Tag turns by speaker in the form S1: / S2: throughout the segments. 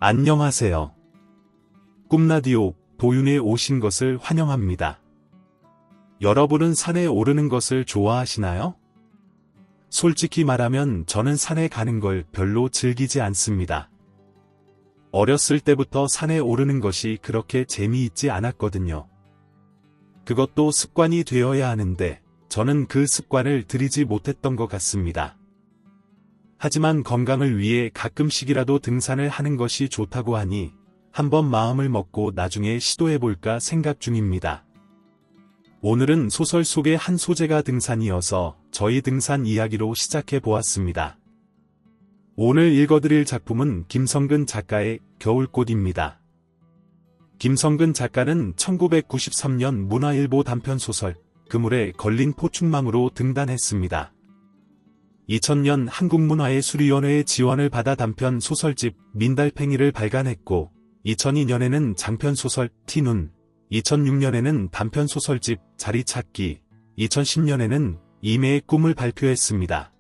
S1: 안녕하세요. 꿈라디오 도윤에 오신 것을 환영합니다. 여러분은 산에 오르는 것을 좋아하시나요? 솔직히 말하면 저는 산에 가는 걸 별로 즐기지 않습니다. 어렸을 때부터 산에 오르는 것이 그렇게 재미있지 않았거든요. 그것도 습관이 되어야 하는데 저는 그 습관을 들이지 못했던 것 같습니다. 하지만 건강을 위해 가끔씩이라도 등산을 하는 것이 좋다고 하니 한번 마음을 먹고 나중에 시도해볼까 생각 중입니다. 오늘은 소설 속의 한 소재가 등산이어서 저희 등산 이야기로 시작해 보았습니다. 오늘 읽어드릴 작품은 김성근 작가의 겨울꽃입니다. 김성근 작가는 1993년 문화일보 단편소설 그물에 걸린 포충망으로 등단했습니다. 2000년 한국문화예술위원회의 지원을 받아 단편 소설집 민달팽이를 발간했고 2002년에는 장편소설 티눈, 2006년에는 단편소설집 자리찾기, 2010년에는 이매의 꿈을 발표했습니다.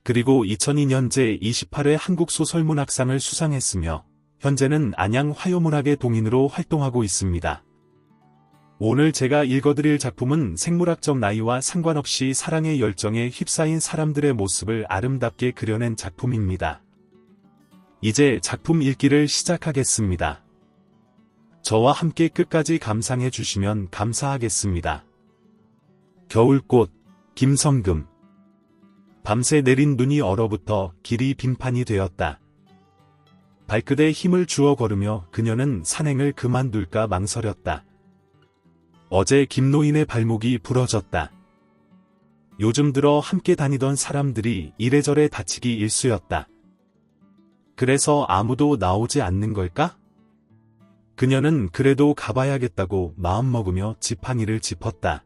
S1: 그리고 2002년 제28회 한국소설문학상을 수상했으며 현재는 안양 화요문학의 동인으로 활동하고 있습니다. 오늘 제가 읽어드릴 작품은 생물학적 나이와 상관없이 사랑의 열정에 휩싸인 사람들의 모습을 아름답게 그려낸 작품입니다. 이제 작품 읽기를 시작하겠습니다. 저와 함께 끝까지 감상해 주시면 감사하겠습니다. 겨울꽃, 김성근. 밤새 내린 눈이 얼어붙어 길이 빙판이 되었다. 발끝에 힘을 주어 걸으며 그녀는 산행을 그만둘까 망설였다. 어제 김노인의 발목이 부러졌다. 요즘 들어 함께 다니던 사람들이 이래저래 다치기 일쑤였다. 그래서 아무도 나오지 않는 걸까? 그녀는 그래도 가봐야겠다고 마음먹으며 지팡이를 짚었다.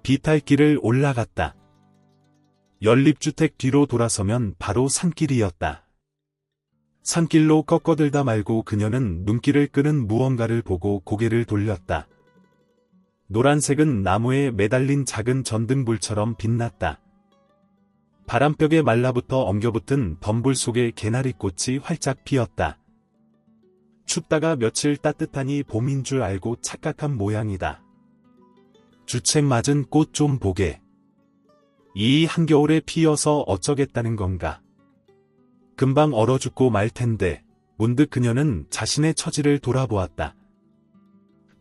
S1: 비탈길을 올라갔다. 연립주택 뒤로 돌아서면 바로 산길이었다. 산길로 꺾어들다 말고 그녀는 눈길을 끄는 무언가를 보고 고개를 돌렸다. 노란색은 나무에 매달린 작은 전등불처럼 빛났다. 바람벽에 말라붙어 엉겨붙은 덤불 속에 개나리꽃이 활짝 피었다. 춥다가 며칠 따뜻하니 봄인 줄 알고 착각한 모양이다. 주책 맞은 꽃 좀 보게. 이 한겨울에 피어서 어쩌겠다는 건가. 금방 얼어 죽고 말 텐데. 문득 그녀는 자신의 처지를 돌아보았다.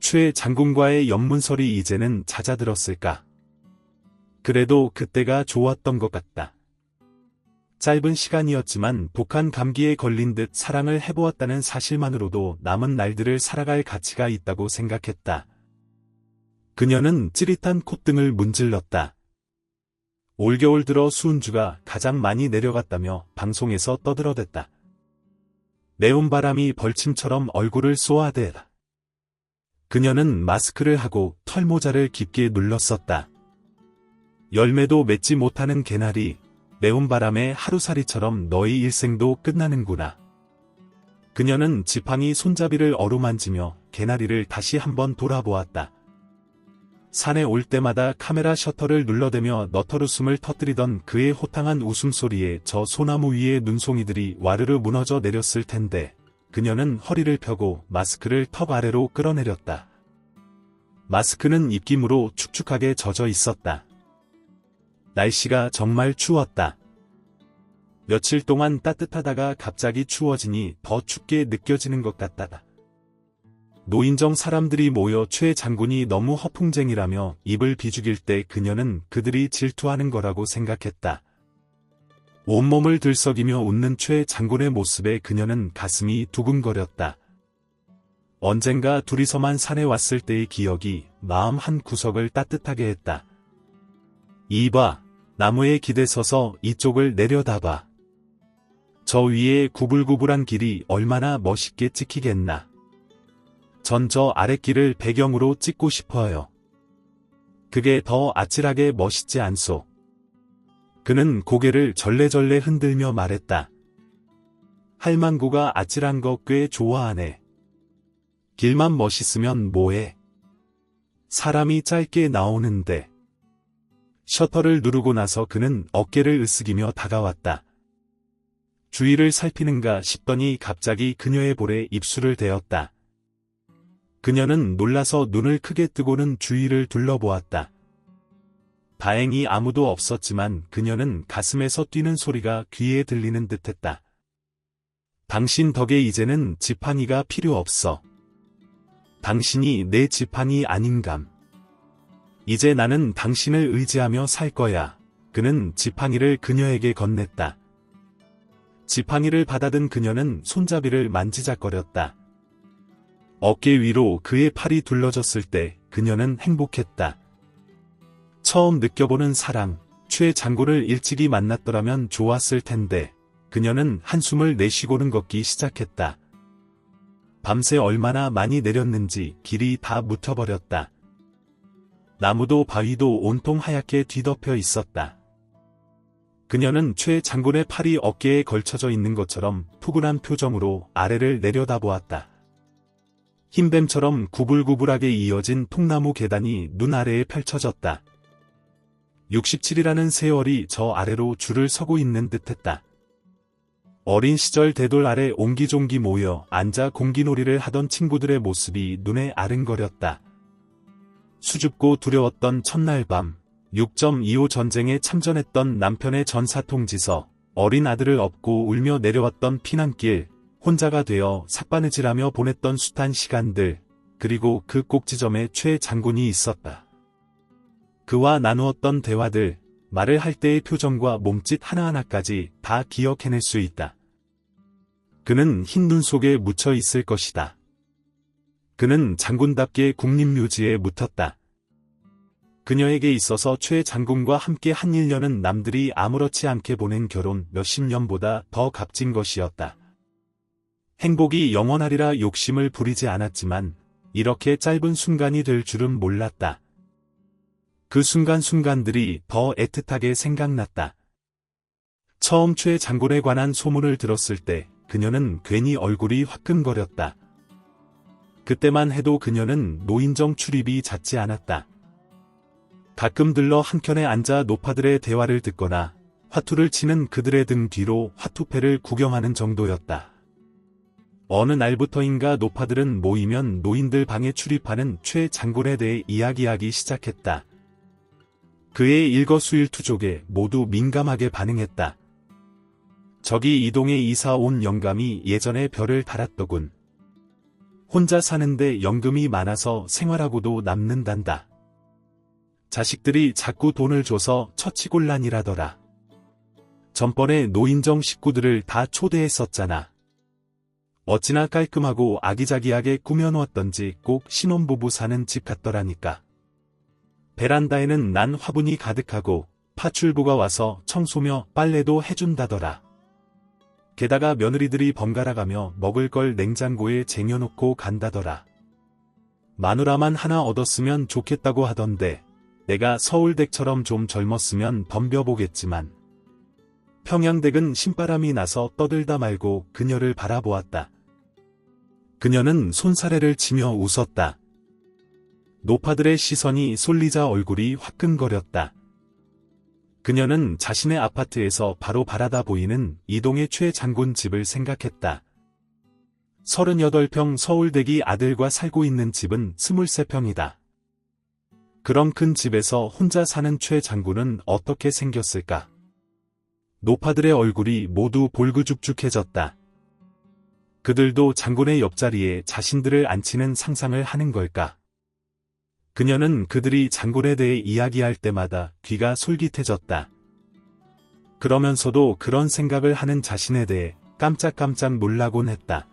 S1: 최 장군과의 연문설이 이제는 잦아들었을까. 그래도 그때가 좋았던 것 같다. 짧은 시간이었지만 독한 감기에 걸린 듯 사랑을 해보았다는 사실만으로도 남은 날들을 살아갈 가치가 있다고 생각했다. 그녀는 찌릿한 콧등을 문질렀다. 올겨울 들어 수은주가 가장 많이 내려갔다며 방송에서 떠들어댔다. 매운 바람이 벌침처럼 얼굴을 쏘아대다. 그녀는 마스크를 하고 털모자를 깊게 눌렀었다. 열매도 맺지 못하는 개나리, 매운 바람에 하루살이처럼 너희 일생도 끝나는구나. 그녀는 지팡이 손잡이를 어루만지며 개나리를 다시 한번 돌아보았다. 산에 올 때마다 카메라 셔터를 눌러대며 너털웃음을 터뜨리던 그의 호탕한 웃음소리에 저 소나무 위에 눈송이들이 와르르 무너져 내렸을 텐데 그녀는 허리를 펴고 마스크를 턱 아래로 끌어내렸다. 마스크는 입김으로 축축하게 젖어 있었다. 날씨가 정말 추웠다. 며칠 동안 따뜻하다가 갑자기 추워지니 더 춥게 느껴지는 것 같다. 노인정 사람들이 모여 최 장군이 너무 허풍쟁이라며 입을 비죽일 때 그녀는 그들이 질투하는 거라고 생각했다. 온몸을 들썩이며 웃는 최 장군의 모습에 그녀는 가슴이 두근거렸다. 언젠가 둘이서만 산에 왔을 때의 기억이 마음 한 구석을 따뜻하게 했다. 이봐, 나무에 기대 서서 이쪽을 내려다봐. 저 위에 구불구불한 길이 얼마나 멋있게 찍히겠나. 전 저 아랫길을 배경으로 찍고 싶어요. 그게 더 아찔하게 멋있지 않소? 그는 고개를 절레절레 흔들며 말했다. 할망구가 아찔한 거 꽤 좋아하네. 길만 멋있으면 뭐해? 사람이 짧게 나오는데. 셔터를 누르고 나서 그는 어깨를 으쓱이며 다가왔다. 주위를 살피는가 싶더니 갑자기 그녀의 볼에 입술을 대었다. 그녀는 놀라서 눈을 크게 뜨고는 주위를 둘러보았다. 다행히 아무도 없었지만 그녀는 가슴에서 뛰는 소리가 귀에 들리는 듯했다. 당신 덕에 이제는 지팡이가 필요 없어. 당신이 내 지팡이 아닌감. 이제 나는 당신을 의지하며 살 거야. 그는 지팡이를 그녀에게 건넸다. 지팡이를 받아든 그녀는 손잡이를 만지작거렸다. 어깨 위로 그의 팔이 둘러졌을 때 그녀는 행복했다. 처음 느껴보는 사랑, 최 장군을 일찍이 만났더라면 좋았을 텐데, 그녀는 한숨을 내쉬고는 걷기 시작했다. 밤새 얼마나 많이 내렸는지 길이 다 묻혀버렸다. 나무도 바위도 온통 하얗게 뒤덮여 있었다. 그녀는 최 장군의 팔이 어깨에 걸쳐져 있는 것처럼 푸근한 표정으로 아래를 내려다보았다. 흰뱀처럼 구불구불하게 이어진 통나무 계단이 눈 아래에 펼쳐졌다. 67이라는 세월이 저 아래로 줄을 서고 있는 듯했다. 어린 시절 대돌 아래 옹기종기 모여 앉아 공기놀이를 하던 친구들의 모습이 눈에 아른거렸다. 수줍고 두려웠던 첫날 밤, 6.25 전쟁에 참전했던 남편의 전사통지서, 어린 아들을 업고 울며 내려왔던 피난길, 혼자가 되어 삭바느질하며 보냈던 숱한 시간들, 그리고 그 꼭지점에 최 장군이 있었다. 그와 나누었던 대화들, 말을 할 때의 표정과 몸짓 하나하나까지 다 기억해낼 수 있다. 그는 흰 눈 속에 묻혀 있을 것이다. 그는 장군답게 국립묘지에 묻혔다. 그녀에게 있어서 최 장군과 함께 한 1년은 남들이 아무렇지 않게 보낸 결혼 몇십 년보다 더 값진 것이었다. 행복이 영원하리라 욕심을 부리지 않았지만 이렇게 짧은 순간이 될 줄은 몰랐다. 그 순간순간들이 더 애틋하게 생각났다. 처음 최 장군에 관한 소문을 들었을 때 그녀는 괜히 얼굴이 화끈거렸다. 그때만 해도 그녀는 노인정 출입이 잦지 않았다. 가끔 들러 한켠에 앉아 노파들의 대화를 듣거나 화투를 치는 그들의 등 뒤로 화투패를 구경하는 정도였다. 어느 날부터인가 노파들은 모이면 노인들 방에 출입하는 최 장군에 대해 이야기하기 시작했다. 그의 일거수일투족에 모두 민감하게 반응했다. 저기 이동에 이사 온 영감이 예전에 별을 달았더군. 혼자 사는데 연금이 많아서 생활하고도 남는단다. 자식들이 자꾸 돈을 줘서 처치곤란이라더라. 전번에 노인정 식구들을 다 초대했었잖아. 어찌나 깔끔하고 아기자기하게 꾸며놓았던지 꼭 신혼부부 사는 집 같더라니까. 베란다에는 난 화분이 가득하고 파출부가 와서 청소며 빨래도 해준다더라. 게다가 며느리들이 번갈아가며 먹을 걸 냉장고에 쟁여놓고 간다더라. 마누라만 하나 얻었으면 좋겠다고 하던데 내가 서울댁처럼 좀 젊었으면 덤벼보겠지만 평양댁은 신바람이 나서 떠들다 말고 그녀를 바라보았다. 그녀는 손사래를 치며 웃었다. 노파들의 시선이 쏠리자 얼굴이 화끈거렸다. 그녀는 자신의 아파트에서 바로 바라다 보이는 이동의 최 장군 집을 생각했다. 38평 서울대기 아들과 살고 있는 집은 23평이다. 그런 큰 집에서 혼자 사는 최 장군은 어떻게 생겼을까? 노파들의 얼굴이 모두 볼그죽죽해졌다. 그들도 장군의 옆자리에 자신들을 앉히는 상상을 하는 걸까? 그녀는 그들이 장군에 대해 이야기할 때마다 귀가 솔깃해졌다. 그러면서도 그런 생각을 하는 자신에 대해 깜짝깜짝 놀라곤 했다.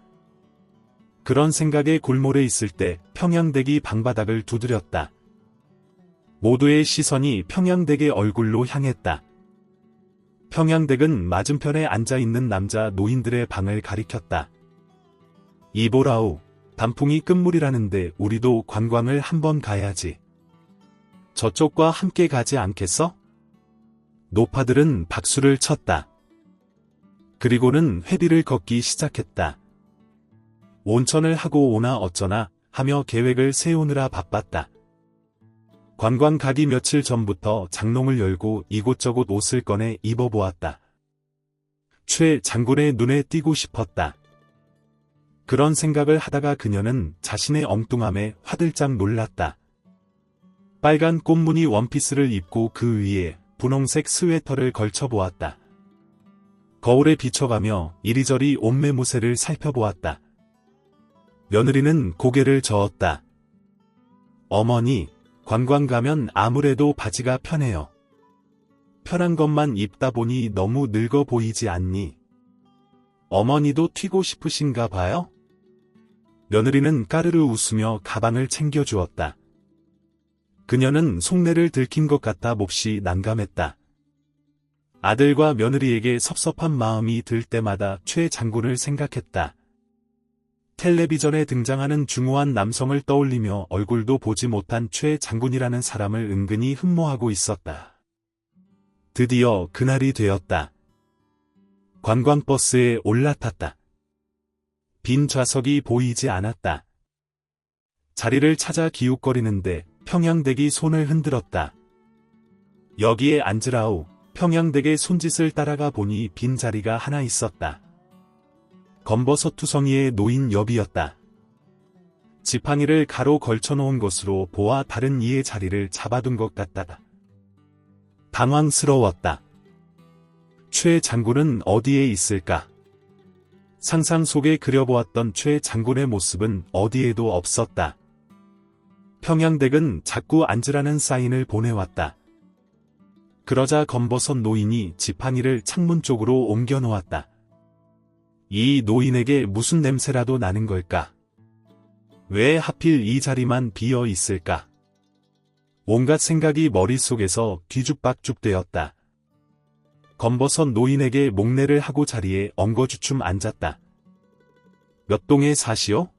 S1: 그런 생각에 골몰해 있을 때 평양댁이 방바닥을 두드렸다. 모두의 시선이 평양댁의 얼굴로 향했다. 평양댁은 맞은편에 앉아있는 남자 노인들의 방을 가리켰다. 이보라우, 단풍이 끝물이라는데 우리도 관광을 한번 가야지. 저쪽과 함께 가지 않겠어? 노파들은 박수를 쳤다. 그리고는 회비를 걷기 시작했다. 온천을 하고 오나 어쩌나 하며 계획을 세우느라 바빴다. 관광 가기 며칠 전부터 장롱을 열고 이곳저곳 옷을 꺼내 입어보았다. 최 장군의 눈에 띄고 싶었다. 그런 생각을 하다가 그녀는 자신의 엉뚱함에 화들짝 놀랐다. 빨간 꽃무늬 원피스를 입고 그 위에 분홍색 스웨터를 걸쳐보았다. 거울에 비춰가며 이리저리 옷매무새를 살펴보았다. 며느리는 고개를 저었다. 어머니, 관광 가면 아무래도 바지가 편해요. 편한 것만 입다 보니 너무 늙어 보이지 않니? 어머니도 튀고 싶으신가 봐요? 며느리는 까르르 웃으며 가방을 챙겨주었다. 그녀는 속내를 들킨 것 같아 몹시 난감했다. 아들과 며느리에게 섭섭한 마음이 들 때마다 최 장군을 생각했다. 텔레비전에 등장하는 중후한 남성을 떠올리며 얼굴도 보지 못한 최 장군이라는 사람을 은근히 흠모하고 있었다. 드디어 그날이 되었다. 관광버스에 올라탔다. 빈 좌석이 보이지 않았다. 자리를 찾아 기웃거리는데 평양댁이 손을 흔들었다. 여기에 앉으라우. 평양댁의 손짓을 따라가 보니 빈 자리가 하나 있었다. 검버섯 투성이의 노인 여비였다. 지팡이를 가로 걸쳐놓은 것으로 보아 다른 이의 자리를 잡아둔 것 같다. 당황스러웠다. 최 장군은 어디에 있을까? 상상 속에 그려보았던 최 장군의 모습은 어디에도 없었다. 평양댁은 자꾸 앉으라는 사인을 보내왔다. 그러자 검버섯 노인이 지팡이를 창문 쪽으로 옮겨 놓았다. 이 노인에게 무슨 냄새라도 나는 걸까? 왜 하필 이 자리만 비어 있을까? 온갖 생각이 머릿속에서 뒤죽박죽 되었다. 검버섯 노인에게 목례를 하고 자리에 엉거주춤 앉았다. 몇 동에 사시오?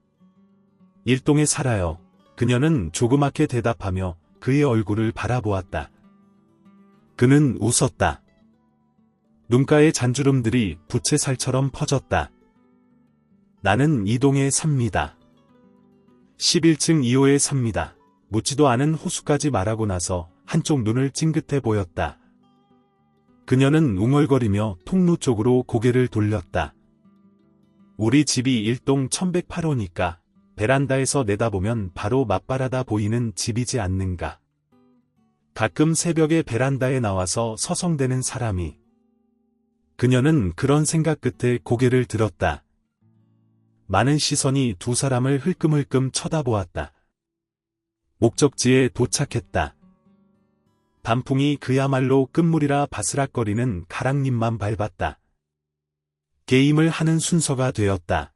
S1: 1동에 살아요. 그녀는 조그맣게 대답하며 그의 얼굴을 바라보았다. 그는 웃었다. 눈가의 잔주름들이 부채살처럼 퍼졌다. 나는 2동에 삽니다. 11층 2호에 삽니다. 묻지도 않은 호수까지 말하고 나서 한쪽 눈을 찡긋해 보였다. 그녀는 웅얼거리며 통로 쪽으로 고개를 돌렸다. 우리 집이 1동 1108호니까 베란다에서 내다보면 바로 맞바라다 보이는 집이지 않는가. 가끔 새벽에 베란다에 나와서 서성대는 사람이. 그녀는 그런 생각 끝에 고개를 들었다. 많은 시선이 두 사람을 흘끔흘끔 쳐다보았다. 목적지에 도착했다. 단풍이 그야말로 끝물이라 바스락거리는 가랑잎만 밟았다. 게임을 하는 순서가 되었다.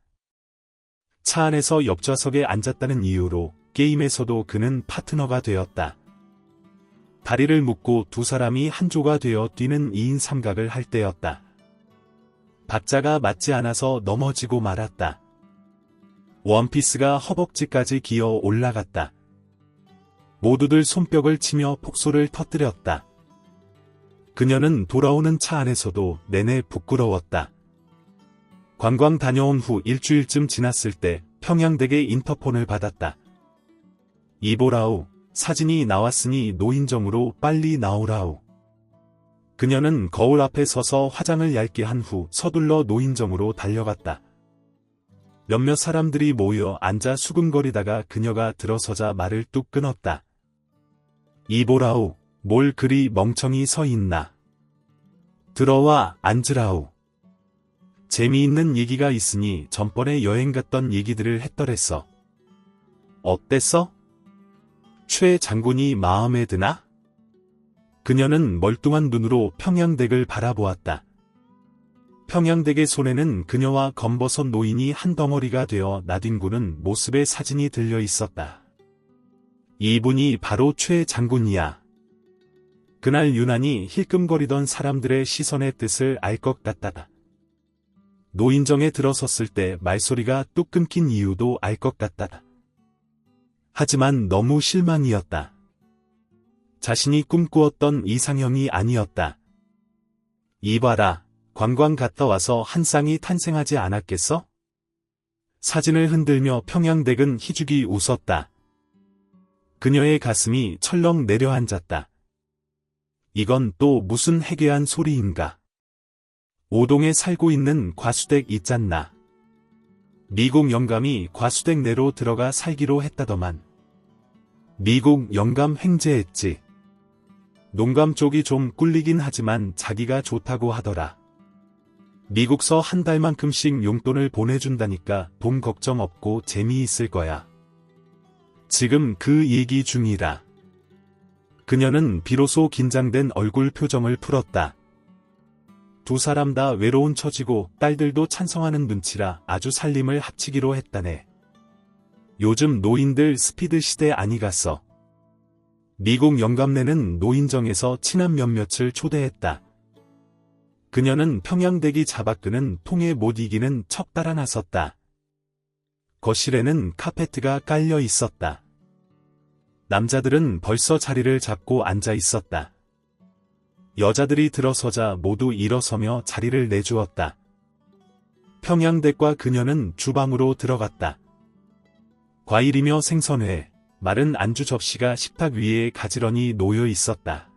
S1: 차 안에서 옆좌석에 앉았다는 이유로 게임에서도 그는 파트너가 되었다. 다리를 묶고 두 사람이 한 조가 되어 뛰는 2인 삼각을 할 때였다. 박자가 맞지 않아서 넘어지고 말았다. 원피스가 허벅지까지 기어 올라갔다. 모두들 손뼉을 치며 폭소를 터뜨렸다. 그녀는 돌아오는 차 안에서도 내내 부끄러웠다. 관광 다녀온 후 일주일쯤 지났을 때 평양댁의 인터폰을 받았다. 이보라우, 사진이 나왔으니 노인정으로 빨리 나오라우. 그녀는 거울 앞에 서서 화장을 얇게 한 후 서둘러 노인정으로 달려갔다. 몇몇 사람들이 모여 앉아 수근거리다가 그녀가 들어서자 말을 뚝 끊었다. 이보라우, 뭘 그리 멍청이 서 있나. 들어와 앉으라우. 재미있는 얘기가 있으니 전번에 여행 갔던 얘기들을 했더랬어. 어땠어? 최 장군이 마음에 드나? 그녀는 멀뚱한 눈으로 평양댁을 바라보았다. 평양댁의 손에는 그녀와 검버섯 노인이 한 덩어리가 되어 나뒹구는 모습의 사진이 들려 있었다. 이분이 바로 최 장군이야. 그날 유난히 힐끔거리던 사람들의 시선의 뜻을 알 것 같다. 노인정에 들어섰을 때 말소리가 뚝 끊긴 이유도 알 것 같다. 하지만 너무 실망이었다. 자신이 꿈꾸었던 이상형이 아니었다. 이봐라, 관광 갔다 와서 한 쌍이 탄생하지 않았겠어? 사진을 흔들며 평양댁은 희죽이 웃었다. 그녀의 가슴이 철렁 내려앉았다. 이건 또 무슨 해괴한 소리인가? 오동에 살고 있는 과수댁 있잖나. 미국 영감이 과수댁 내로 들어가 살기로 했다더만. 미국 영감 횡재했지. 농감 쪽이 좀 꿀리긴 하지만 자기가 좋다고 하더라. 미국서 한 달만큼씩 용돈을 보내준다니까 돈 걱정 없고 재미있을 거야. 지금 그 얘기 중이라. 그녀는 비로소 긴장된 얼굴 표정을 풀었다. 두 사람 다 외로운 처지고 딸들도 찬성하는 눈치라 아주 살림을 합치기로 했다네. 요즘 노인들 스피드 시대 아니갔어. 미국 영감네는 노인정에서 친한 몇몇을 초대했다. 그녀는 평양대기 잡아끄는 통에 못 이기는 척 따라 나섰다. 거실에는 카페트가 깔려 있었다. 남자들은 벌써 자리를 잡고 앉아 있었다. 여자들이 들어서자 모두 일어서며 자리를 내주었다. 평양댁과 그녀는 주방으로 들어갔다. 과일이며 생선회, 마른 안주 접시가 식탁 위에 가지런히 놓여 있었다.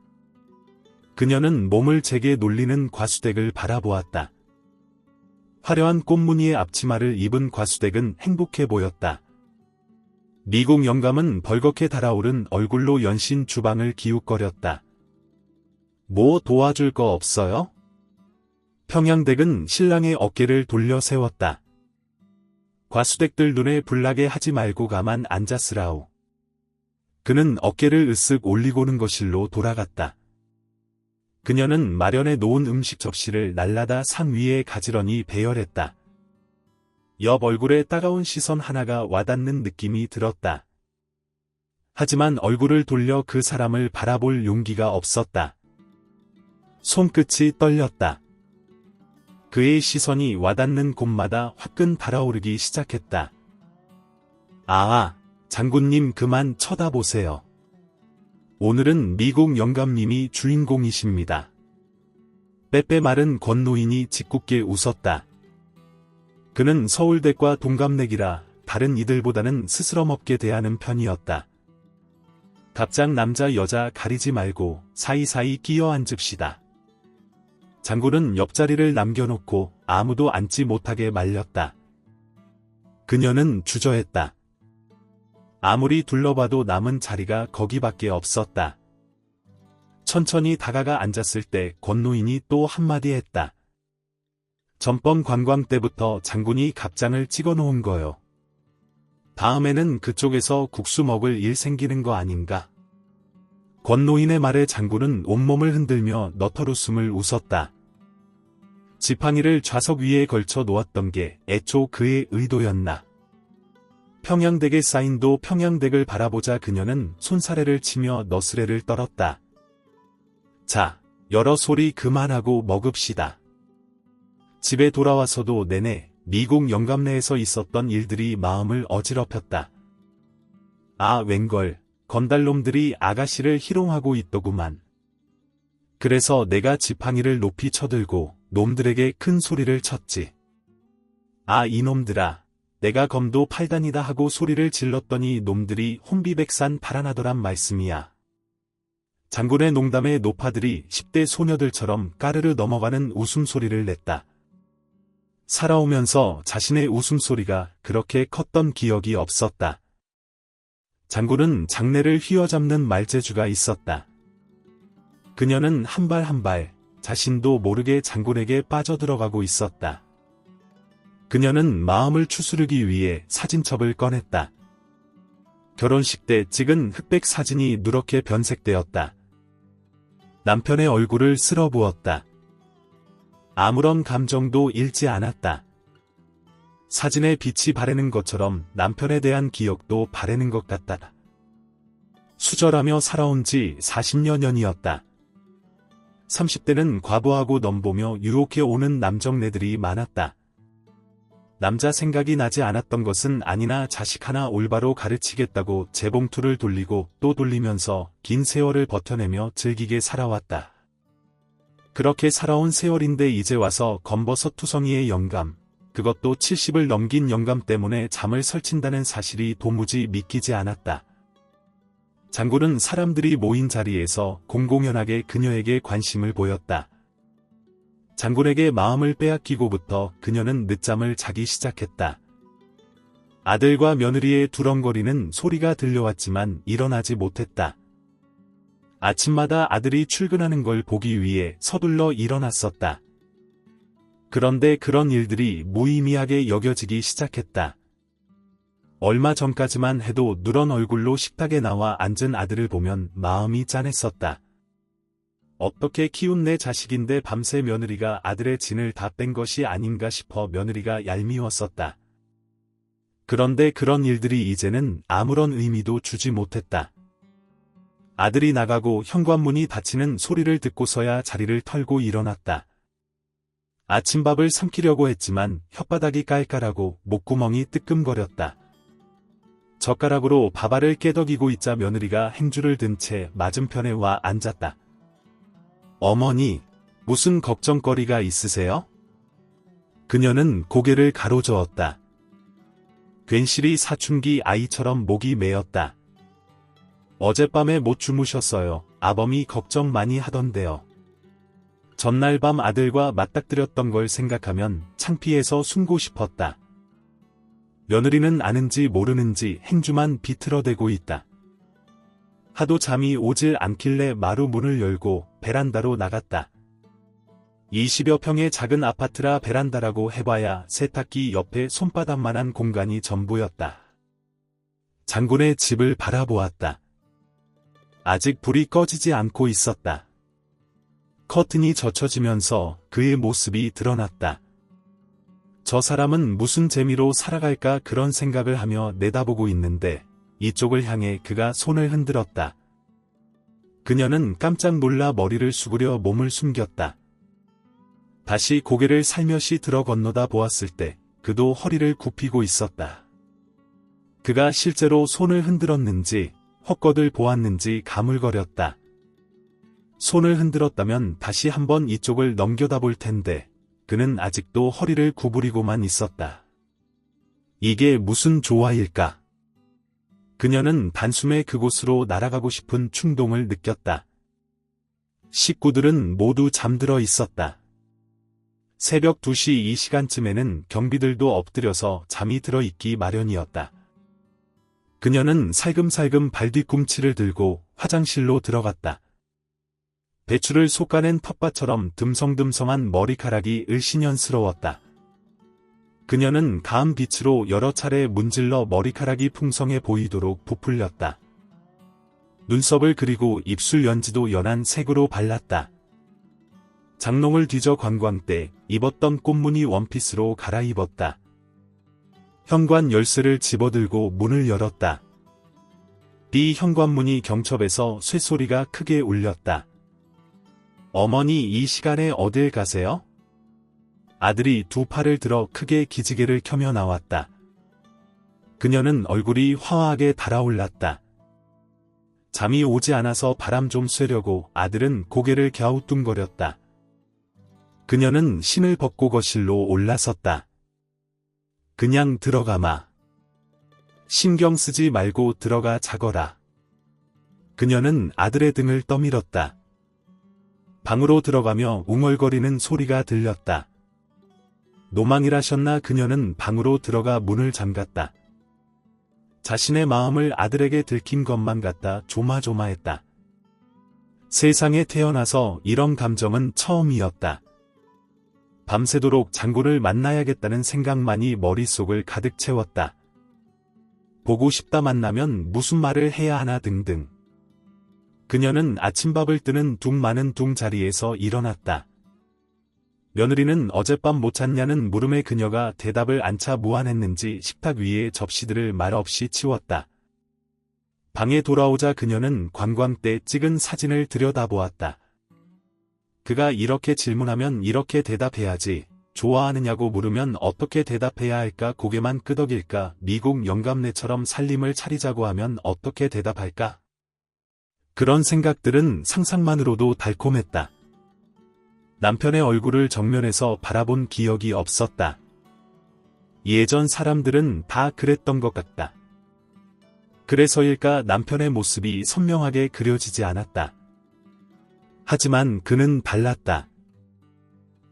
S1: 그녀는 몸을 제게 놀리는 과수댁을 바라보았다. 화려한 꽃무늬의 앞치마를 입은 과수댁은 행복해 보였다. 미국 영감은 벌겋게 달아오른 얼굴로 연신 주방을 기웃거렸다. 뭐 도와줄 거 없어요? 평양댁은 신랑의 어깨를 돌려 세웠다. 과수댁들 눈에 불나게 하지 말고 가만 앉았으라오. 그는 어깨를 으쓱 올리고는 거실로 돌아갔다. 그녀는 마련해 놓은 음식 접시를 날라다 상 위에 가지런히 배열했다. 옆 얼굴에 따가운 시선 하나가 와닿는 느낌이 들었다. 하지만 얼굴을 돌려 그 사람을 바라볼 용기가 없었다. 손끝이 떨렸다. 그의 시선이 와닿는 곳마다 화끈 달아오르기 시작했다. 아, 장군님 그만 쳐다보세요. 오늘은 미국 영감님이 주인공이십니다. 빼빼 마른 권노인이 짓궂게 웃었다. 그는 서울대과 동갑내기라 다른 이들보다는 스스럼없게 대하는 편이었다. 답장 남자 여자 가리지 말고 사이사이 끼어 앉읍시다. 장군은 옆자리를 남겨놓고 아무도 앉지 못하게 말렸다. 그녀는 주저했다. 아무리 둘러봐도 남은 자리가 거기밖에 없었다. 천천히 다가가 앉았을 때 권노인이 또 한마디 했다. 전번 관광 때부터 장군이 갑장을 찍어놓은 거요. 다음에는 그쪽에서 국수 먹을 일 생기는 거 아닌가? 권노인의 말에 장군은 온몸을 흔들며 너털웃음을 웃었다. 지팡이를 좌석 위에 걸쳐 놓았던 게 애초 그의 의도였나. 평양댁의 사인도 평양댁을 바라보자 그녀는 손사래를 치며 너스레를 떨었다. 자, 여러 소리 그만하고 먹읍시다. 집에 돌아와서도 내내 미국 영감네에서 있었던 일들이 마음을 어지럽혔다. 아 웬걸, 건달놈들이 아가씨를 희롱하고 있더구만. 그래서 내가 지팡이를 높이 쳐들고 놈들에게 큰 소리를 쳤지. 아 이놈들아, 내가 검도 팔다니다 하고 소리를 질렀더니 놈들이 혼비백산 발안하더란 말씀이야. 장군의 농담에 노파들이 10대 소녀들처럼 까르르 넘어가는 웃음소리를 냈다. 살아오면서 자신의 웃음소리가 그렇게 컸던 기억이 없었다. 장군은 장내를 휘어잡는 말재주가 있었다. 그녀는 한 발 한 발 자신도 모르게 장군에게 빠져들어가고 있었다. 그녀는 마음을 추스르기 위해 사진첩을 꺼냈다. 결혼식 때 찍은 흑백 사진이 누렇게 변색되었다. 남편의 얼굴을 쓸어부었다. 아무런 감정도 잃지 않았다. 사진에 빛이 바래는 것처럼 남편에 대한 기억도 바래는 것 같다. 수절하며 살아온 지 40여 년이었다. 30대는 과부하고 넘보며 유혹해 오는 남정네들이 많았다. 남자 생각이 나지 않았던 것은 아니나 자식 하나 올바로 가르치겠다고 재봉투를 돌리고 또 돌리면서 긴 세월을 버텨내며 즐기게 살아왔다. 그렇게 살아온 세월인데 이제 와서 검버섯 투성이의 영감, 그것도 70을 넘긴 영감 때문에 잠을 설친다는 사실이 도무지 믿기지 않았다. 장군은 사람들이 모인 자리에서 공공연하게 그녀에게 관심을 보였다. 장군에게 마음을 빼앗기고부터 그녀는 늦잠을 자기 시작했다. 아들과 며느리의 두렁거리는 소리가 들려왔지만 일어나지 못했다. 아침마다 아들이 출근하는 걸 보기 위해 서둘러 일어났었다. 그런데 그런 일들이 무의미하게 여겨지기 시작했다. 얼마 전까지만 해도 누런 얼굴로 식탁에 나와 앉은 아들을 보면 마음이 짠했었다. 어떻게 키운 내 자식인데 밤새 며느리가 아들의 진을 다 뺀 것이 아닌가 싶어 며느리가 얄미웠었다. 그런데 그런 일들이 이제는 아무런 의미도 주지 못했다. 아들이 나가고 현관문이 닫히는 소리를 듣고서야 자리를 털고 일어났다. 아침밥을 삼키려고 했지만 혓바닥이 깔깔하고 목구멍이 뜨끔거렸다. 젓가락으로 밥알을 깨덕이고 있자 며느리가 행주를 든 채 맞은편에 와 앉았다. 어머니, 무슨 걱정거리가 있으세요? 그녀는 고개를 가로저었다. 괜시리 사춘기 아이처럼 목이 메었다. 어젯밤에 못 주무셨어요. 아범이 걱정 많이 하던데요. 전날 밤 아들과 맞닥뜨렸던 걸 생각하면 창피해서 숨고 싶었다. 며느리는 아는지 모르는지 행주만 비틀어대고 있다. 하도 잠이 오질 않길래 마루 문을 열고 베란다로 나갔다. 20여 평의 작은 아파트라 베란다라고 해봐야 세탁기 옆에 손바닥만한 공간이 전부였다. 장군의 집을 바라보았다. 아직 불이 꺼지지 않고 있었다. 커튼이 젖혀지면서 그의 모습이 드러났다. 저 사람은 무슨 재미로 살아갈까 그런 생각을 하며 내다보고 있는데 이쪽을 향해 그가 손을 흔들었다. 그녀는 깜짝 놀라 머리를 수그려 몸을 숨겼다. 다시 고개를 살며시 들어 건너다 보았을 때 그도 허리를 굽히고 있었다. 그가 실제로 손을 흔들었는지 헛것을 보았는지 가물거렸다. 손을 흔들었다면 다시 한번 이쪽을 넘겨다 볼 텐데 그는 아직도 허리를 구부리고만 있었다. 이게 무슨 조화일까? 그녀는 단숨에 그곳으로 날아가고 싶은 충동을 느꼈다. 식구들은 모두 잠들어 있었다. 새벽 2시 이 시간쯤에는 경비들도 엎드려서 잠이 들어 있기 마련이었다. 그녀는 살금살금 발뒤꿈치를 들고 화장실로 들어갔다. 배추를 솎아낸 텃밭처럼 듬성듬성한 머리카락이 을씨년스러웠다. 그녀는 가은 빛으로 여러 차례 문질러 머리카락이 풍성해 보이도록 부풀렸다. 눈썹을 그리고 입술 연지도 연한 색으로 발랐다. 장롱을 뒤져 관광 때 입었던 꽃무늬 원피스로 갈아입었다. 현관 열쇠를 집어들고 문을 열었다. 현관문이 경첩해서 쇠소리가 크게 울렸다. 어머니, 이 시간에 어딜 가세요? 아들이 두 팔을 들어 크게 기지개를 켜며 나왔다. 그녀는 얼굴이 화하게 달아올랐다. 잠이 오지 않아서 바람 좀 쐬려고 아들은 고개를 갸우뚱거렸다. 그녀는 신을 벗고 거실로 올라섰다. 그냥 들어가마. 신경 쓰지 말고 들어가 자거라. 그녀는 아들의 등을 떠밀었다. 방으로 들어가며 웅얼거리는 소리가 들렸다. 노망이라셨나. 그녀는 방으로 들어가 문을 잠갔다. 자신의 마음을 아들에게 들킨 것만 같다 조마조마했다. 세상에 태어나서 이런 감정은 처음이었다. 밤새도록 장군을 만나야겠다는 생각만이 머릿속을 가득 채웠다. 보고 싶다, 만나면 무슨 말을 해야 하나 등등. 그녀는 아침밥을 뜨는 둥 마는 둥 자리에서 일어났다. 며느리는 어젯밤 못 잤냐는 물음에 그녀가 대답을 안차 무안했는지 식탁 위에 접시들을 말없이 치웠다. 방에 돌아오자 그녀는 관광 때 찍은 사진을 들여다보았다. 그가 이렇게 질문하면 이렇게 대답해야지, 좋아하느냐고 물으면 어떻게 대답해야 할까, 고개만 끄덕일까, 미국 영감네처럼 살림을 차리자고 하면 어떻게 대답할까. 그런 생각들은 상상만으로도 달콤했다. 남편의 얼굴을 정면에서 바라본 기억이 없었다. 예전 사람들은 다 그랬던 것 같다. 그래서일까 남편의 모습이 선명하게 그려지지 않았다. 하지만 그는 달랐다.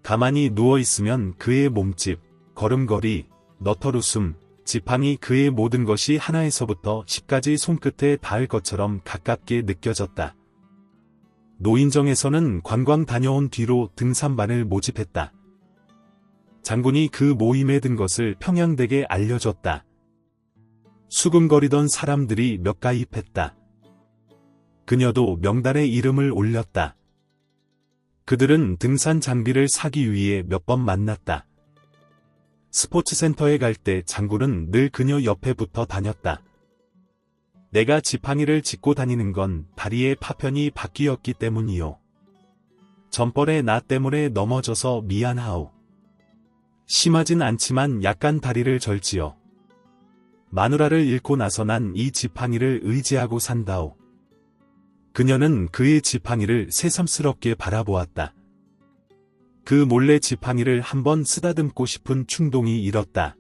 S1: 가만히 누워있으면 그의 몸집, 걸음걸이, 너털웃음, 지팡이 그의 모든 것이 하나에서부터 10까지 손끝에 닿을 것처럼 가깝게 느껴졌다. 노인정에서는 관광 다녀온 뒤로 등산반을 모집했다. 장군이 그 모임에 든 것을 평양댁에 알려줬다. 수근거리던 사람들이 몇 가입했다. 그녀도 명단에 이름을 올렸다. 그들은 등산 장비를 사기 위해 몇 번 만났다. 스포츠센터에 갈 때 장군은 늘 그녀 옆에 붙어 다녔다. 내가 지팡이를 짚고 다니는 건 다리의 파편이 바뀌었기 때문이요. 전번에 나 때문에 넘어져서 미안하오. 심하진 않지만 약간 다리를 절지요. 마누라를 잃고 나서 난 이 지팡이를 의지하고 산다오. 그녀는 그의 지팡이를 새삼스럽게 바라보았다. 그 몰래 지팡이를 한번 쓰다듬고 싶은 충동이 일었다.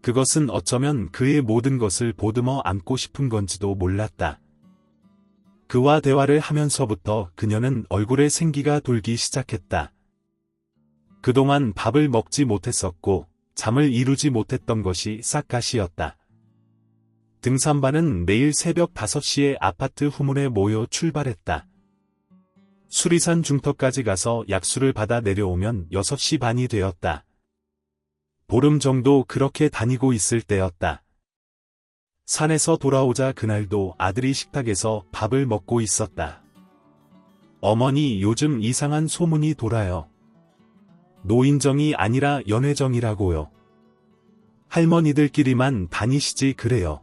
S1: 그것은 어쩌면 그의 모든 것을 보듬어 안고 싶은 건지도 몰랐다. 그와 대화를 하면서부터 그녀는 얼굴에 생기가 돌기 시작했다. 그동안 밥을 먹지 못했었고 잠을 이루지 못했던 것이 싹가시였다. 등산반은 매일 새벽 5시에 아파트 후문에 모여 출발했다. 수리산 중턱까지 가서 약수를 받아 내려오면 6시 반이 되었다. 보름 정도 그렇게 다니고 있을 때였다. 산에서 돌아오자 그날도 아들이 식탁에서 밥을 먹고 있었다. 어머니, 요즘 이상한 소문이 돌아요. 노인정이 아니라 연회정이라고요. 할머니들끼리만 다니시지 그래요.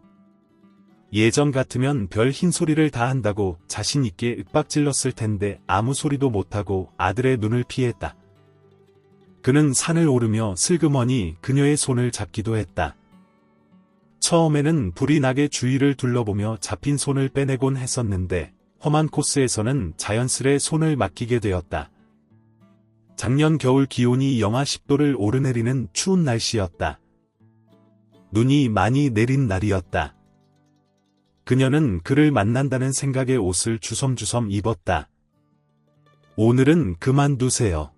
S1: 예전 같으면 별 흰소리를 다 한다고 자신있게 윽박질렀을 텐데 아무 소리도 못하고 아들의 눈을 피했다. 그는 산을 오르며 슬그머니 그녀의 손을 잡기도 했다. 처음에는 불이 나게 주위를 둘러보며 잡힌 손을 빼내곤 했었는데 험한 코스에서는 자연스레 손을 맡기게 되었다. 작년 겨울 기온이 영하 10도를 오르내리는 추운 날씨였다. 눈이 많이 내린 날이었다. 그녀는 그를 만난다는 생각에 옷을 주섬주섬 입었다. 오늘은 그만두세요.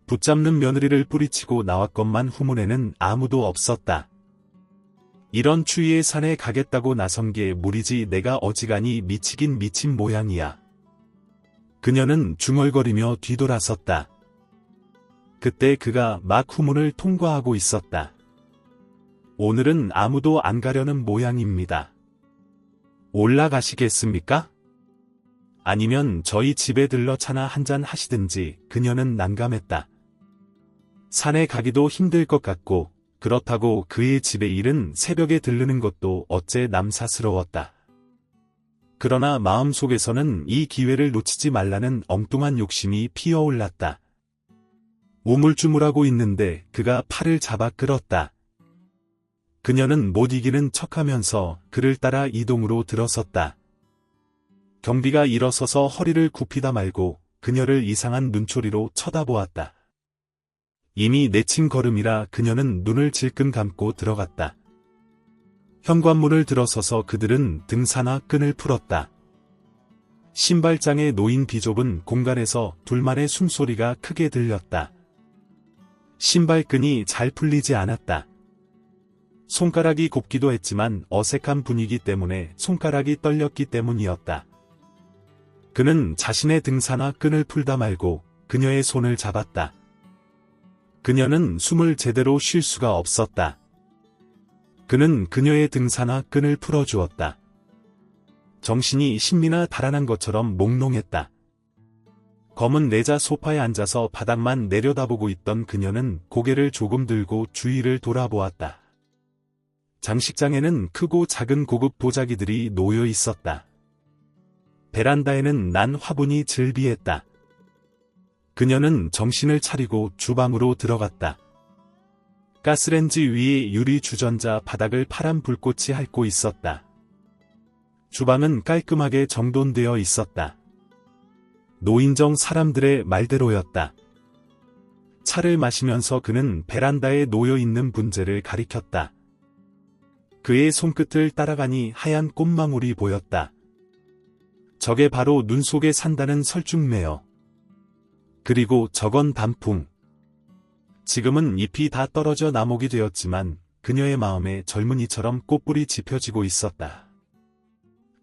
S1: 붙잡는 며느리를 뿌리치고 나왔건만 후문에는 아무도 없었다. 이런 추위에 산에 가겠다고 나선 게 무리지 내가 어지간히 미치긴 미친 모양이야. 그녀는 중얼거리며 뒤돌아섰다. 그때 그가 막 후문을 통과하고 있었다. 오늘은 아무도 안 가려는 모양입니다. 올라가시겠습니까? 아니면 저희 집에 들러 차나 한잔 하시든지. 그녀는 난감했다. 산에 가기도 힘들 것 같고 그렇다고 그의 집에 이른 새벽에 들르는 것도 어째 남사스러웠다. 그러나 마음속에서는 이 기회를 놓치지 말라는 엉뚱한 욕심이 피어올랐다. 우물쭈물하고 있는데 그가 팔을 잡아 끌었다. 그녀는 못 이기는 척하면서 그를 따라 이동으로 들어섰다. 경비가 일어서서 허리를 굽히다 말고 그녀를 이상한 눈초리로 쳐다보았다. 이미 내친 걸음이라 그녀는 눈을 질끈 감고 들어갔다. 현관문을 들어서서 그들은 등산화 끈을 풀었다. 신발장에 놓인 비좁은 공간에서 둘만의 숨소리가 크게 들렸다. 신발끈이 잘 풀리지 않았다. 손가락이 곱기도 했지만 어색한 분위기 때문에 손가락이 떨렸기 때문이었다. 그는 자신의 등산화 끈을 풀다 말고 그녀의 손을 잡았다. 그녀는 숨을 제대로 쉴 수가 없었다. 그는 그녀의 등산화 끈을 풀어주었다. 정신이 신미나 달아난 것처럼 몽롱했다. 검은 내자 소파에 앉아서 바닥만 내려다보고 있던 그녀는 고개를 조금 들고 주위를 돌아보았다. 장식장에는 크고 작은 고급 도자기들이 놓여 있었다. 베란다에는 난 화분이 즐비했다. 그녀는 정신을 차리고 주방으로 들어갔다. 가스렌지 위에 유리 주전자 바닥을 파란 불꽃이 핥고 있었다. 주방은 깔끔하게 정돈되어 있었다. 노인정 사람들의 말대로였다. 차를 마시면서 그는 베란다에 놓여 있는 분재를 가리켰다. 그의 손끝을 따라가니 하얀 꽃망울이 보였다. 저게 바로 눈 속에 산다는 설중매요. 그리고 저건 단풍. 지금은 잎이 다 떨어져 나목이 되었지만 그녀의 마음에 젊은이처럼 꽃불이 지펴지고 있었다.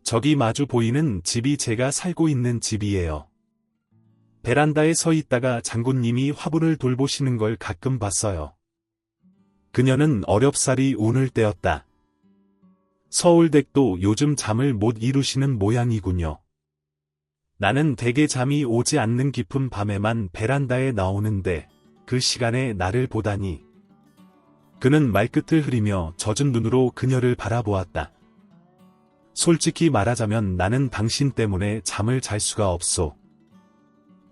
S1: 저기 마주 보이는 집이 제가 살고 있는 집이에요. 베란다에 서 있다가 장군님이 화분을 돌보시는 걸 가끔 봤어요. 그녀는 어렵사리 운을 떼었다. 서울댁도 요즘 잠을 못 이루시는 모양이군요. 나는 대개 잠이 오지 않는 깊은 밤에만 베란다에 나오는데 그 시간에 나를 보다니. 그는 말끝을 흐리며 젖은 눈으로 그녀를 바라보았다. 솔직히 말하자면 나는 당신 때문에 잠을 잘 수가 없소.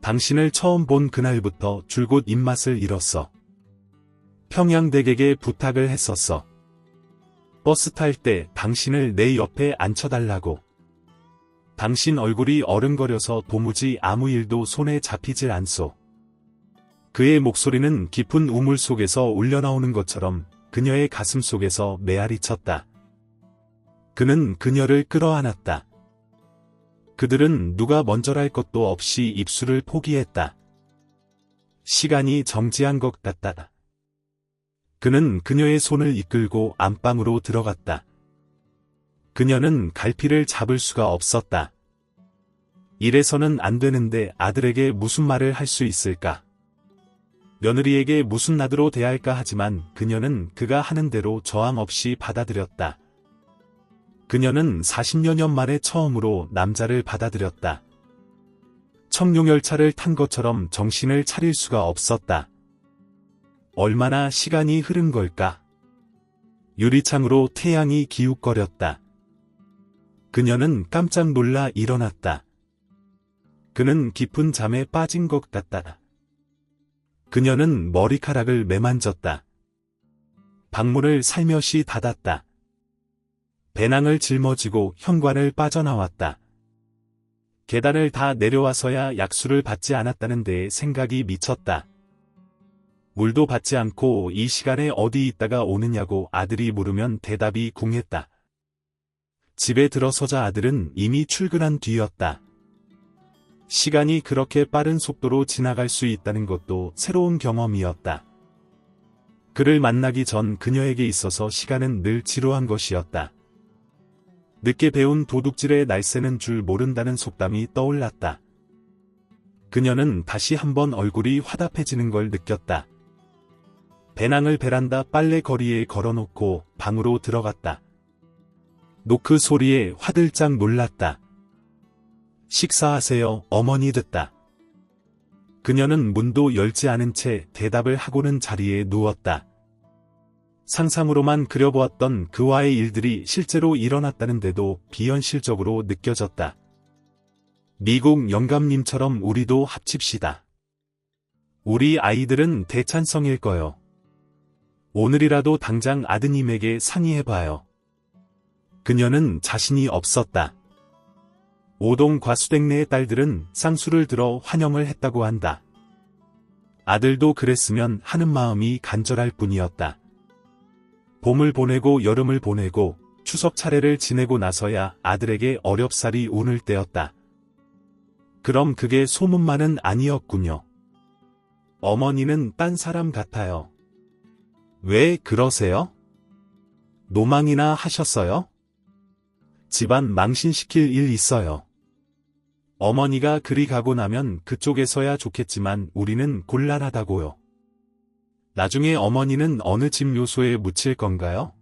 S1: 당신을 처음 본 그날부터 줄곧 입맛을 잃었어. 평양댁에게 부탁을 했었어. 버스 탈 때 당신을 내 옆에 앉혀달라고. 당신 얼굴이 어른거려서 도무지 아무 일도 손에 잡히질 않소. 그의 목소리는 깊은 우물 속에서 울려나오는 것처럼 그녀의 가슴 속에서 메아리 쳤다. 그는 그녀를 끌어안았다. 그들은 누가 먼저랄 것도 없이 입술을 포기했다. 시간이 정지한 것 같다. 그는 그녀의 손을 이끌고 안방으로 들어갔다. 그녀는 갈피를 잡을 수가 없었다. 이래서는 안 되는데 아들에게 무슨 말을 할 수 있을까? 며느리에게 무슨 낯으로 대할까 하지만 그녀는 그가 하는 대로 저항 없이 받아들였다. 그녀는 40여 년 만에 처음으로 남자를 받아들였다. 청룡열차를 탄 것처럼 정신을 차릴 수가 없었다. 얼마나 시간이 흐른 걸까? 유리창으로 태양이 기웃거렸다. 그녀는 깜짝 놀라 일어났다. 그는 깊은 잠에 빠진 것 같다. 그녀는 머리카락을 매만졌다. 방문을 살며시 닫았다. 배낭을 짊어지고 현관을 빠져나왔다. 계단을 다 내려와서야 약수를 받지 않았다는 데에 생각이 미쳤다. 물도 받지 않고 이 시간에 어디 있다가 오느냐고 아들이 물으면 대답이 궁했다. 집에 들어서자 아들은 이미 출근한 뒤였다. 시간이 그렇게 빠른 속도로 지나갈 수 있다는 것도 새로운 경험이었다. 그를 만나기 전 그녀에게 있어서 시간은 늘 지루한 것이었다. 늦게 배운 도둑질의 날새는 줄 모른다는 속담이 떠올랐다. 그녀는 다시 한번 얼굴이 화답해지는 걸 느꼈다. 배낭을 베란다 빨래 거리에 걸어놓고 방으로 들어갔다. 노크 소리에 화들짝 놀랐다. 식사하세요, 어머니 듣다. 그녀는 문도 열지 않은 채 대답을 하고는 자리에 누웠다. 상상으로만 그려보았던 그와의 일들이 실제로 일어났다는데도 비현실적으로 느껴졌다. 미국 영감님처럼 우리도 합칩시다. 우리 아이들은 대찬성일 거요. 오늘이라도 당장 아드님에게 상의해봐요. 그녀는 자신이 없었다. 오동 과수댁네의 딸들은 쌍수를 들어 환영을 했다고 한다. 아들도 그랬으면 하는 마음이 간절할 뿐이었다. 봄을 보내고 여름을 보내고 추석 차례를 지내고 나서야 아들에게 어렵사리 운을 떼었다. 그럼 그게 소문만은 아니었군요. 어머니는 딴 사람 같아요. 왜 그러세요? 노망이나 하셨어요? 집안 망신시킬 일 있어요. 어머니가 그리 가고 나면 그쪽에서야 좋겠지만 우리는 곤란하다고요. 나중에 어머니는 어느 집 묘소에 묻힐 건가요?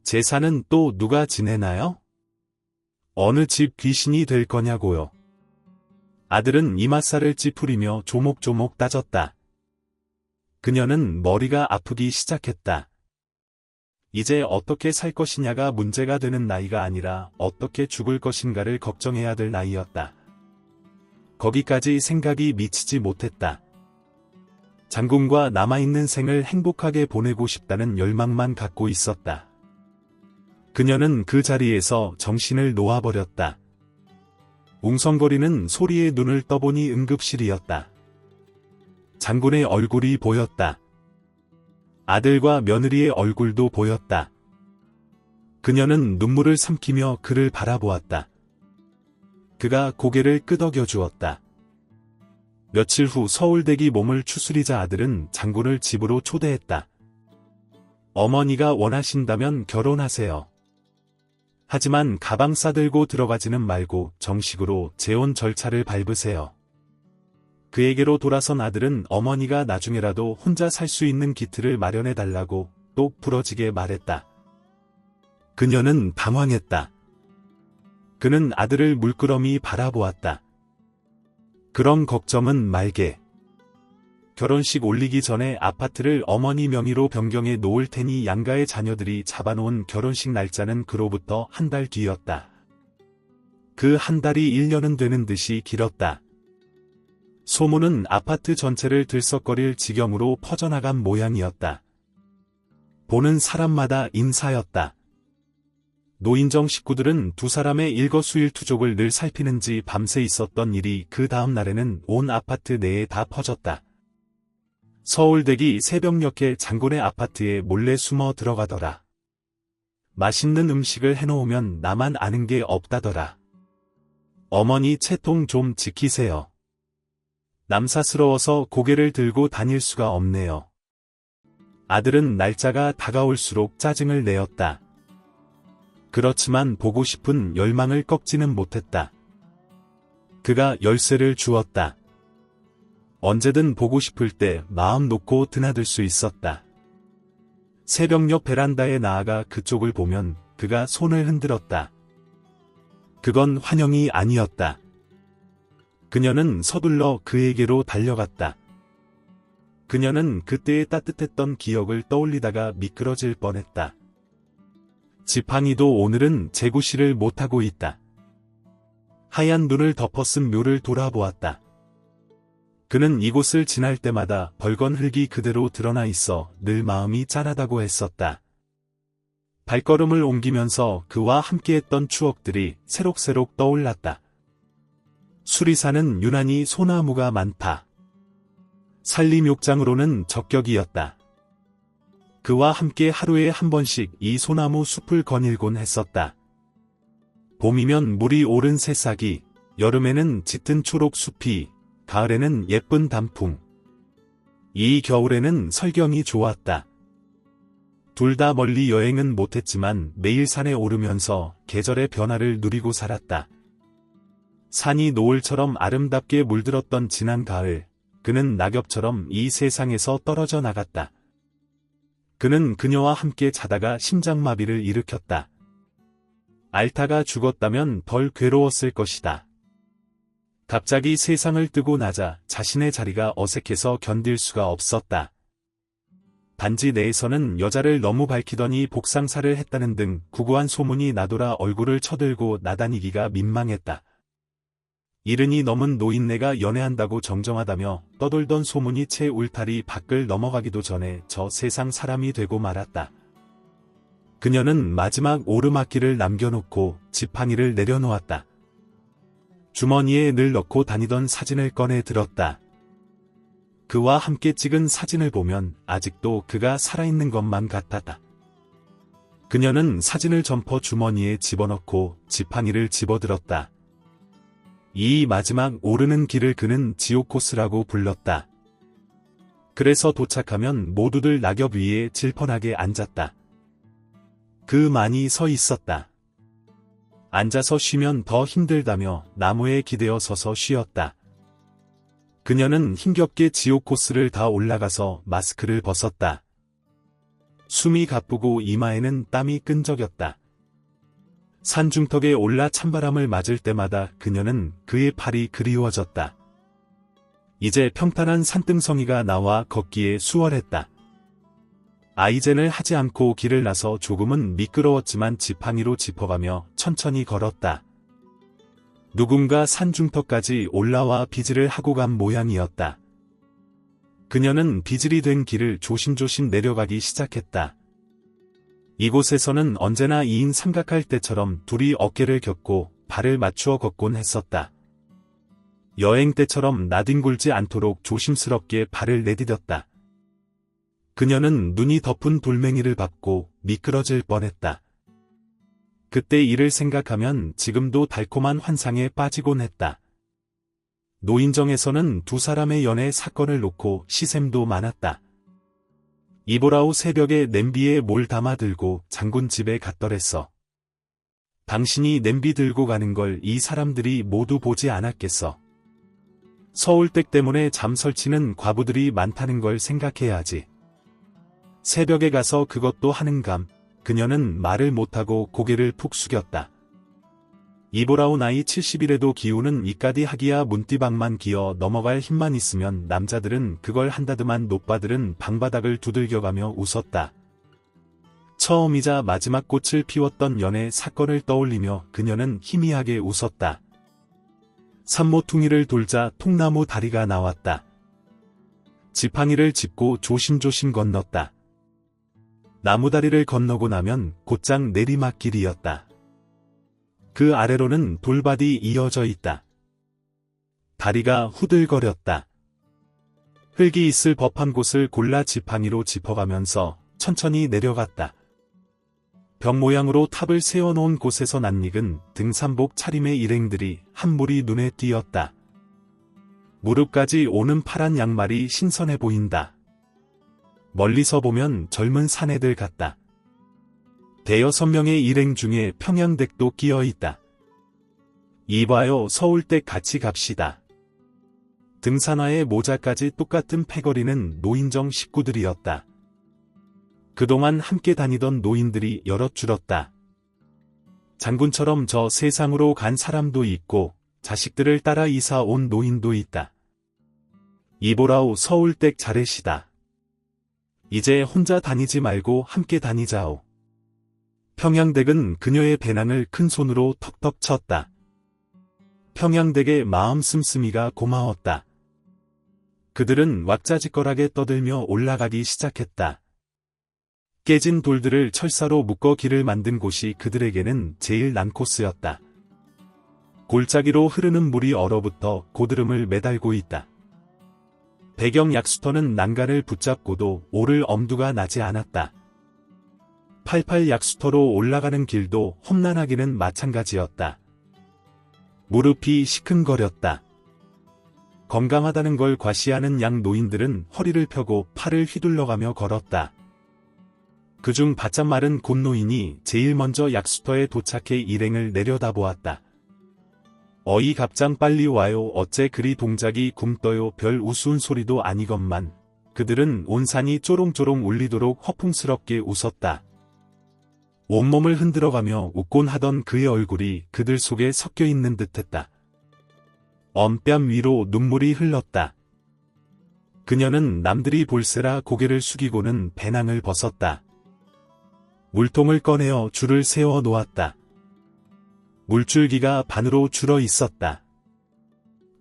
S1: 제사는 또 누가 지내나요? 어느 집 귀신이 될 거냐고요. 아들은 이맛살을 찌푸리며 조목조목 따졌다. 그녀는 머리가 아프기 시작했다. 이제 어떻게 살 것이냐가 문제가 되는 나이가 아니라 어떻게 죽을 것인가를 걱정해야 될 나이였다. 거기까지 생각이 미치지 못했다. 장군과 남아있는 생을 행복하게 보내고 싶다는 열망만 갖고 있었다. 그녀는 그 자리에서 정신을 놓아버렸다. 웅성거리는 소리에 눈을 떠보니 응급실이었다. 장군의 얼굴이 보였다. 아들과 며느리의 얼굴도 보였다. 그녀는 눈물을 삼키며 그를 바라보았다. 그가 고개를 끄덕여 주었다. 며칠 후 서울대기 몸을 추스리자 아들은 장군을 집으로 초대했다. 어머니가 원하신다면 결혼하세요. 하지만 가방 싸들고 들어가지는 말고 정식으로 재혼 절차를 밟으세요. 그에게로 돌아선 아들은 어머니가 나중에라도 혼자 살 수 있는 기틀을 마련해달라고 또 부러지게 말했다. 그녀는 당황했다. 그는 아들을 물끄러미 바라보았다. 그런 걱정은 말게. 결혼식 올리기 전에 아파트를 어머니 명의로 변경해 놓을 테니 양가의 자녀들이 잡아놓은 결혼식 날짜는 그로부터 한 달 뒤였다. 그 한 달이 1년은 되는 듯이 길었다. 소문은 아파트 전체를 들썩거릴 지경으로 퍼져나간 모양이었다. 보는 사람마다 인사였다. 노인정 식구들은 두 사람의 일거수일투족을 늘 살피는지 밤새 있었던 일이 그 다음 날에는 온 아파트 내에 다 퍼졌다. 서울대기 새벽녘에 장군의 아파트에 몰래 숨어 들어가더라. 맛있는 음식을 해놓으면 나만 아는 게 없다더라. 어머니 채통 좀 지키세요. 남사스러워서 고개를 들고 다닐 수가 없네요. 아들은 날짜가 다가올수록 짜증을 내었다. 그렇지만 보고 싶은 열망을 꺾지는 못했다. 그가 열쇠를 주었다. 언제든 보고 싶을 때 마음 놓고 드나들 수 있었다. 새벽녘 베란다에 나아가 그쪽을 보면 그가 손을 흔들었다. 그건 환영이 아니었다. 그녀는 서둘러 그에게로 달려갔다. 그녀는 그때의 따뜻했던 기억을 떠올리다가 미끄러질 뻔했다. 지팡이도 오늘은 재구시를 못하고 있다. 하얀 눈을 덮어쓴 묘를 돌아보았다. 그는 이곳을 지날 때마다 벌건 흙이 그대로 드러나 있어 늘 마음이 짠하다고 했었다. 발걸음을 옮기면서 그와 함께했던 추억들이 새록새록 떠올랐다. 수리산은 유난히 소나무가 많다. 산림욕장으로는 적격이었다. 그와 함께 하루에 한 번씩 이 소나무 숲을 거닐곤 했었다. 봄이면 물이 오른 새싹이, 여름에는 짙은 초록 숲이, 가을에는 예쁜 단풍. 이 겨울에는 설경이 좋았다. 둘 다 멀리 여행은 못했지만 매일 산에 오르면서 계절의 변화를 누리고 살았다. 산이 노을처럼 아름답게 물들었던 지난 가을, 그는 낙엽처럼 이 세상에서 떨어져 나갔다. 그는 그녀와 함께 자다가 심장마비를 일으켰다. 알타가 죽었다면 덜 괴로웠을 것이다. 갑자기 세상을 뜨고 나자 자신의 자리가 어색해서 견딜 수가 없었다. 단지 내에서는 여자를 너무 밝히더니 복상사를 했다는 등 구구한 소문이 나돌아 얼굴을 쳐들고 나다니기가 민망했다. 70이 넘은 노인네가 연애한다고 정정하다며 떠돌던 소문이 채 울타리 밖을 넘어가기도 전에 저 세상 사람이 되고 말았다. 그녀는 마지막 오르막길을 남겨놓고 지팡이를 내려놓았다. 주머니에 늘 넣고 다니던 사진을 꺼내 들었다. 그와 함께 찍은 사진을 보면 아직도 그가 살아있는 것만 같았다. 그녀는 사진을 점퍼 주머니에 집어넣고 지팡이를 집어들었다. 이 마지막 오르는 길을 그는 지옥 코스라고 불렀다. 그래서 도착하면 모두들 낙엽 위에 질펀하게 앉았다. 그만이 서 있었다. 앉아서 쉬면 더 힘들다며 나무에 기대어 서서 쉬었다. 그녀는 힘겹게 지옥 코스를 다 올라가서 마스크를 벗었다. 숨이 가쁘고 이마에는 땀이 끈적였다. 산중턱에 올라 찬바람을 맞을 때마다 그녀는 그의 팔이 그리워졌다. 이제 평탄한 산등성이가 나와 걷기에 수월했다. 아이젠을 하지 않고 길을 나서 조금은 미끄러웠지만 지팡이로 짚어가며 천천히 걸었다. 누군가 산중턱까지 올라와 비질을 하고 간 모양이었다. 그녀는 비질이 된 길을 조심조심 내려가기 시작했다. 이곳에서는 언제나 2인 삼각할 때처럼 둘이 어깨를 겹고 발을 맞추어 걷곤 했었다. 여행 때처럼 나뒹굴지 않도록 조심스럽게 발을 내디뎠다. 그녀는 눈이 덮은 돌멩이를 밟고 미끄러질 뻔했다. 그때 일을 생각하면 지금도 달콤한 환상에 빠지곤 했다. 노인정에서는 두 사람의 연애 사건을 놓고 시샘도 많았다. 이보라우 새벽에 냄비에 뭘 담아 들고 장군 집에 갔더랬어. 당신이 냄비 들고 가는 걸 이 사람들이 모두 보지 않았겠어. 서울댁 때문에 잠 설치는 과부들이 많다는 걸 생각해야지. 새벽에 가서 그것도 하는감. 그녀는 말을 못하고 고개를 푹 숙였다. 이보라우 나이 70이라도 기우는 이까디 하기야 문띠방만 기어 넘어갈 힘만 있으면 남자들은 그걸 한다더만 노빠들은 방바닥을 두들겨가며 웃었다. 처음이자 마지막 꽃을 피웠던 연애 사건을 떠올리며 그녀는 희미하게 웃었다. 산모퉁이를 돌자 통나무 다리가 나왔다. 지팡이를 짚고 조심조심 건넜다. 나무다리를 건너고 나면 곧장 내리막길이었다. 그 아래로는 돌밭이 이어져 있다. 다리가 후들거렸다. 흙이 있을 법한 곳을 골라 지팡이로 짚어가면서 천천히 내려갔다. 벽 모양으로 탑을 세워놓은 곳에서 낯익은 등산복 차림의 일행들이 한 무리 눈에 띄었다. 무릎까지 오는 파란 양말이 신선해 보인다. 멀리서 보면 젊은 사내들 같다. 대여섯 명의 일행 중에 평양댁도 끼어 있다. 이봐요, 서울댁 같이 갑시다. 등산화에 모자까지 똑같은 패거리는 노인정 식구들이었다. 그동안 함께 다니던 노인들이 여럿 줄었다. 장군처럼 저 세상으로 간 사람도 있고 자식들을 따라 이사 온 노인도 있다. 이보라우, 서울댁 잘해시다. 이제 혼자 다니지 말고 함께 다니자오. 평양댁은 그녀의 배낭을 큰 손으로 턱턱 쳤다. 평양댁의 마음 씀씀이가 고마웠다. 그들은 왁자지껄하게 떠들며 올라가기 시작했다. 깨진 돌들을 철사로 묶어 길을 만든 곳이 그들에게는 제일 난 코스였다. 골짜기로 흐르는 물이 얼어붙어 고드름을 매달고 있다. 배경 약수터는 난간을 붙잡고도 오를 엄두가 나지 않았다. 88 약수터로 올라가는 길도 험난하기는 마찬가지였다. 무릎이 시큰거렸다. 건강하다는 걸 과시하는 양 노인들은 허리를 펴고 팔을 휘둘러가며 걸었다. 그중 바짝 마른 곤노인이 제일 먼저 약수터에 도착해 일행을 내려다보았다. 어이 갑장 빨리 와요. 어째 그리 동작이 굼떠요. 별 우스운 소리도 아니건만. 그들은 온 산이 쪼롱쪼롱 울리도록 허풍스럽게 웃었다. 온몸을 흔들어가며 웃곤 하던 그의 얼굴이 그들 속에 섞여 있는 듯했다. 엄뺨 위로 눈물이 흘렀다. 그녀는 남들이 볼세라 고개를 숙이고는 배낭을 벗었다. 물통을 꺼내어 줄을 세워 놓았다. 물줄기가 반으로 줄어 있었다.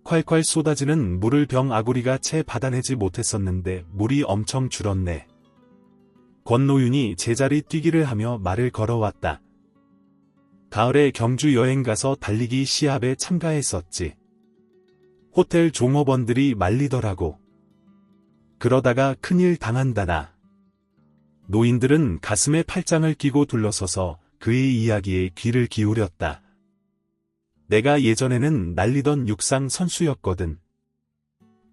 S1: 콸콸 쏟아지는 물을 병 아구리가 채 받아내지 못했었는데 물이 엄청 줄었네. 권노윤이 제자리 뛰기를 하며 말을 걸어왔다. 가을에 경주 여행 가서 달리기 시합에 참가했었지. 호텔 종업원들이 말리더라고. 그러다가 큰일 당한다나. 노인들은 가슴에 팔짱을 끼고 둘러서서 그의 이야기에 귀를 기울였다. 내가 예전에는 날리던 육상 선수였거든.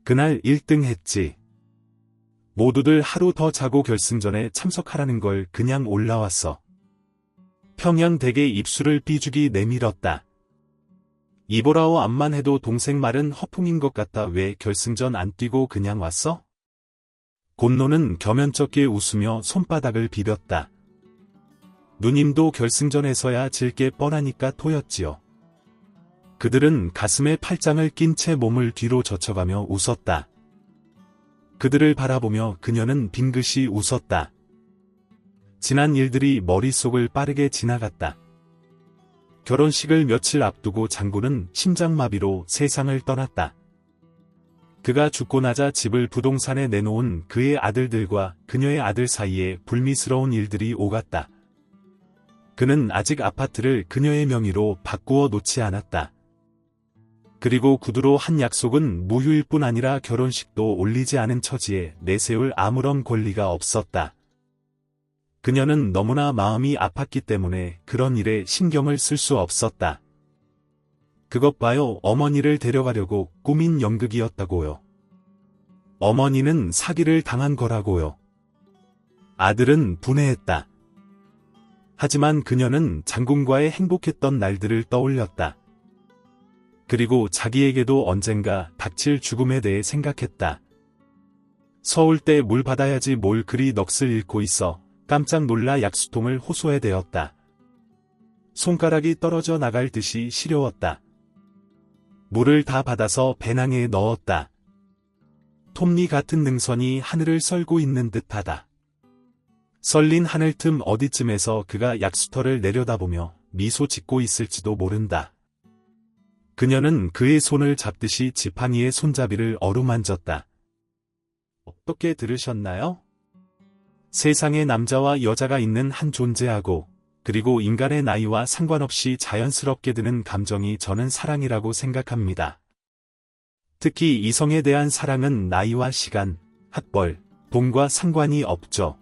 S1: 그날 1등 했지. 모두들 하루 더 자고 결승전에 참석하라는 걸 그냥 올라왔어. 평양댁의 입술을 삐죽이 내밀었다. 이보라오 암만 해도 동생 말은 허풍인 것 같다. 왜 결승전 안 뛰고 그냥 왔어? 곤노는 겸연쩍게 웃으며 손바닥을 비볐다. 누님도 결승전에서야 질 게 뻔하니까 토였지요. 그들은 가슴에 팔짱을 낀 채 몸을 뒤로 젖혀가며 웃었다. 그들을 바라보며 그녀는 빙긋이 웃었다. 지난 일들이 머릿속을 빠르게 지나갔다. 결혼식을 며칠 앞두고 장군은 심장마비로 세상을 떠났다. 그가 죽고 나자 집을 부동산에 내놓은 그의 아들들과 그녀의 아들 사이에 불미스러운 일들이 오갔다. 그는 아직 아파트를 그녀의 명의로 바꾸어 놓지 않았다. 그리고 구두로 한 약속은 무효일 뿐 아니라 결혼식도 올리지 않은 처지에 내세울 아무런 권리가 없었다. 그녀는 너무나 마음이 아팠기 때문에 그런 일에 신경을 쓸 수 없었다. 그것 봐요. 어머니를 데려가려고 꾸민 연극이었다고요. 어머니는 사기를 당한 거라고요. 아들은 분해했다. 하지만 그녀는 장군과의 행복했던 날들을 떠올렸다. 그리고 자기에게도 언젠가 닥칠 죽음에 대해 생각했다. 서울대 물 받아야지 뭘 그리 넋을 잃고 있어 깜짝 놀라 약수통을 호소해 대었다. 손가락이 떨어져 나갈 듯이 시려웠다. 물을 다 받아서 배낭에 넣었다. 톱니 같은 능선이 하늘을 썰고 있는 듯하다. 썰린 하늘 틈 어디쯤에서 그가 약수터를 내려다보며 미소 짓고 있을지도 모른다. 그녀는 그의 손을 잡듯이 지팡이의 손잡이를 어루만졌다. 어떻게 들으셨나요? 세상에 남자와 여자가 있는 한 존재하고 그리고 인간의 나이와 상관없이 자연스럽게 드는 감정이 저는 사랑이라고 생각합니다. 특히 이성에 대한 사랑은 나이와 시간, 학벌, 돈과 상관이 없죠.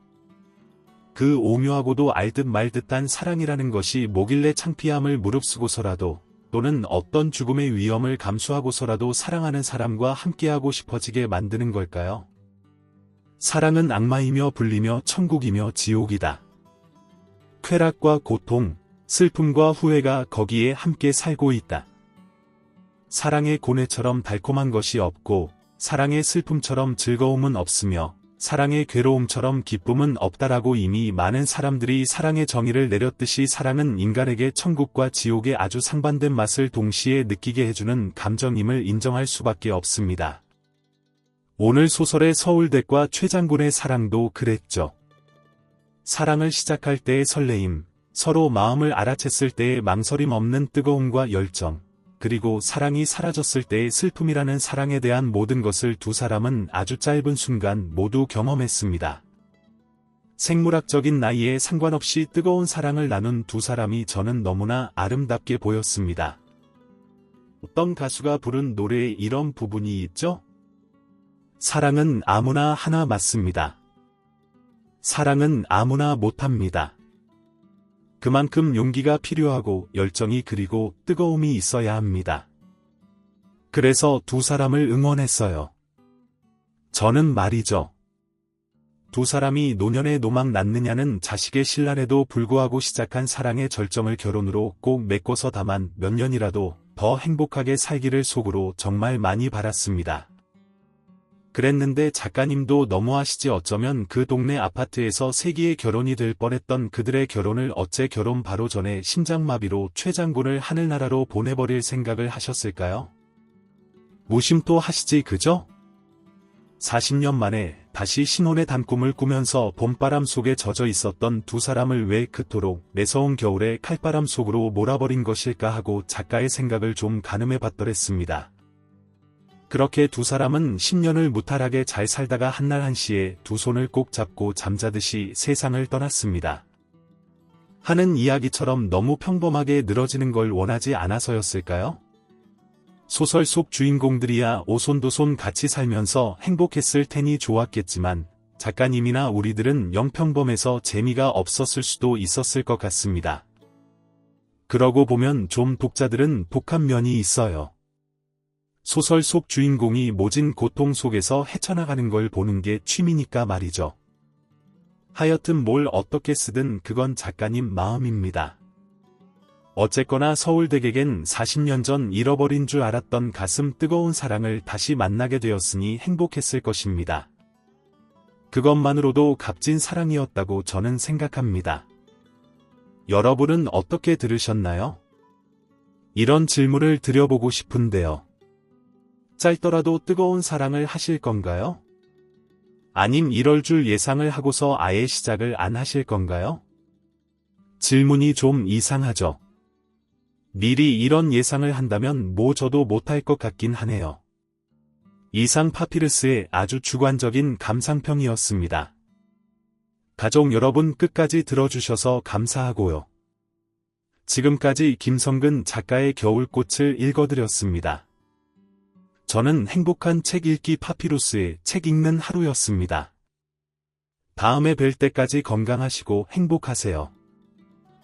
S1: 그 오묘하고도 알듯 말듯한 사랑이라는 것이 뭐길래 창피함을 무릅쓰고서라도 또는 어떤 죽음의 위험을 감수하고서라도 사랑하는 사람과 함께하고 싶어지게 만드는 걸까요? 사랑은 악마이며 불리며 천국이며 지옥이다. 쾌락과 고통, 슬픔과 후회가 거기에 함께 살고 있다. 사랑의 고뇌처럼 달콤한 것이 없고 사랑의 슬픔처럼 즐거움은 없으며 사랑의 괴로움처럼 기쁨은 없다라고 이미 많은 사람들이 사랑의 정의를 내렸듯이 사랑은 인간에게 천국과 지옥의 아주 상반된 맛을 동시에 느끼게 해주는 감정임을 인정할 수밖에 없습니다. 오늘 소설의 서울대과 최장군의 사랑도 그랬죠. 사랑을 시작할 때의 설레임, 서로 마음을 알아챘을 때의 망설임 없는 뜨거움과 열정, 그리고 사랑이 사라졌을 때의 슬픔이라는 사랑에 대한 모든 것을 두 사람은 아주 짧은 순간 모두 경험했습니다. 생물학적인 나이에 상관없이 뜨거운 사랑을 나눈 두 사람이 저는 너무나 아름답게 보였습니다. 어떤 가수가 부른 노래에 이런 부분이 있죠? 사랑은 아무나 하나 맞습니다. 사랑은 아무나 못합니다. 그만큼 용기가 필요하고 열정이 그리고 뜨거움이 있어야 합니다. 그래서 두 사람을 응원했어요. 저는 말이죠. 두 사람이 노년에 노막 낳느냐는 자식의 신란에도 불구하고 시작한 사랑의 절정을 결혼으로 꼭 메꿔서 다만 몇 년이라도 더 행복하게 살기를 속으로 정말 많이 바랐습니다. 그랬는데 작가님도 너무하시지. 어쩌면 그 동네 아파트에서 세기의 결혼이 될 뻔했던 그들의 결혼을 어째 결혼 바로 전에 심장마비로 최장군을 하늘나라로 보내버릴 생각을 하셨을까요? 무심도 하시지 그죠? 40년 만에 다시 신혼의 단꿈을 꾸면서 봄바람 속에 젖어 있었던 두 사람을 왜 그토록 매서운 겨울의 칼바람 속으로 몰아버린 것일까 하고 작가의 생각을 좀 가늠해 봤더랬습니다. 그렇게 두 사람은 10년을 무탈하게 잘 살다가 한날 한시에 두 손을 꼭 잡고 잠자듯이 세상을 떠났습니다. 하는 이야기처럼 너무 평범하게 늘어지는 걸 원하지 않아서였을까요? 소설 속 주인공들이야 오손도손 같이 살면서 행복했을 테니 좋았겠지만 작가님이나 우리들은 영 평범해서 재미가 없었을 수도 있었을 것 같습니다. 그러고 보면 좀 독자들은 독한 면이 있어요. 소설 속 주인공이 모진 고통 속에서 헤쳐나가는 걸 보는 게 취미니까 말이죠. 하여튼 뭘 어떻게 쓰든 그건 작가님 마음입니다. 어쨌거나 서울대객엔 40년 전 잃어버린 줄 알았던 가슴 뜨거운 사랑을 다시 만나게 되었으니 행복했을 것입니다. 그것만으로도 값진 사랑이었다고 저는 생각합니다. 여러분은 어떻게 들으셨나요? 이런 질문을 드려보고 싶은데요. 짧더라도 뜨거운 사랑을 하실 건가요? 아님 이럴 줄 예상을 하고서 아예 시작을 안 하실 건가요? 질문이 좀 이상하죠. 미리 이런 예상을 한다면 뭐 저도 못할 것 같긴 하네요. 이상 파피루스의 아주 주관적인 감상평이었습니다. 가족 여러분 끝까지 들어주셔서 감사하고요. 지금까지 김성근 작가의 겨울꽃을 읽어드렸습니다. 저는 행복한 책 읽기 파피루스의 책 읽는 하루였습니다. 다음에 뵐 때까지 건강하시고 행복하세요.